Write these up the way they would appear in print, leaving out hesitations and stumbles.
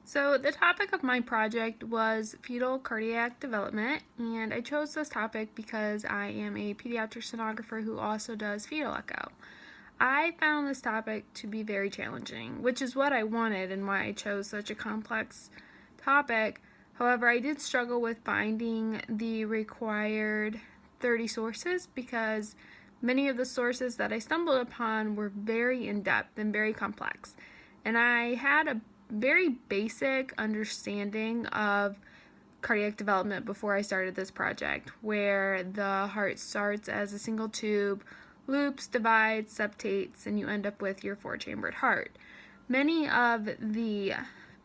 So the topic of my project was fetal cardiac development, and I chose this topic because I am a pediatric sonographer who also does fetal echo. I found this topic to be very challenging, which is what I wanted and why I chose such a complex topic. However, I did struggle with finding the required 30 sources because many of the sources that I stumbled upon were very in-depth and very complex. And I had a very basic understanding of cardiac development before I started this project, where the heart starts as a single tube, loops, divides, septates, and you end up with your four-chambered heart. Many of the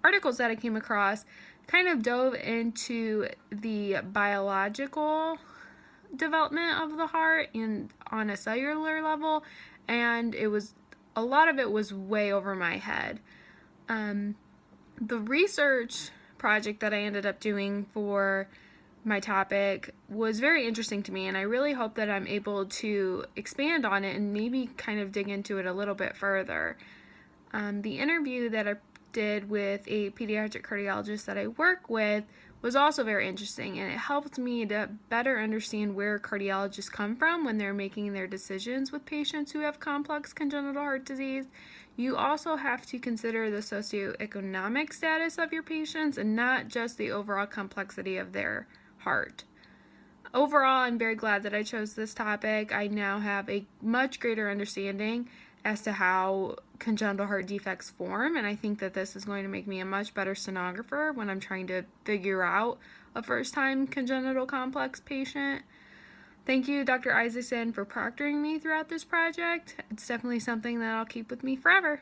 articles that I came across kind of dove into the biological development of the heart and on a cellular level, and a lot of it was way over my head. The research project that I ended up doing for my topic was very interesting to me, and I really hope that I'm able to expand on it and maybe kind of dig into it a little bit further. The interview that I did with a pediatric cardiologist that I work with was also very interesting, and it helped me to better understand where cardiologists come from when they're making their decisions with patients who have complex congenital heart disease. You also have to consider the socioeconomic status of your patients and not just the overall complexity of their heart. Overall, I'm very glad that I chose this topic. I now have a much greater understanding as to how congenital heart defects form, and I think that this is going to make me a much better sonographer when I'm trying to figure out a first-time congenital complex patient. Thank you, Dr. Isaacson, for proctoring me throughout this project. It's definitely something that I'll keep with me forever.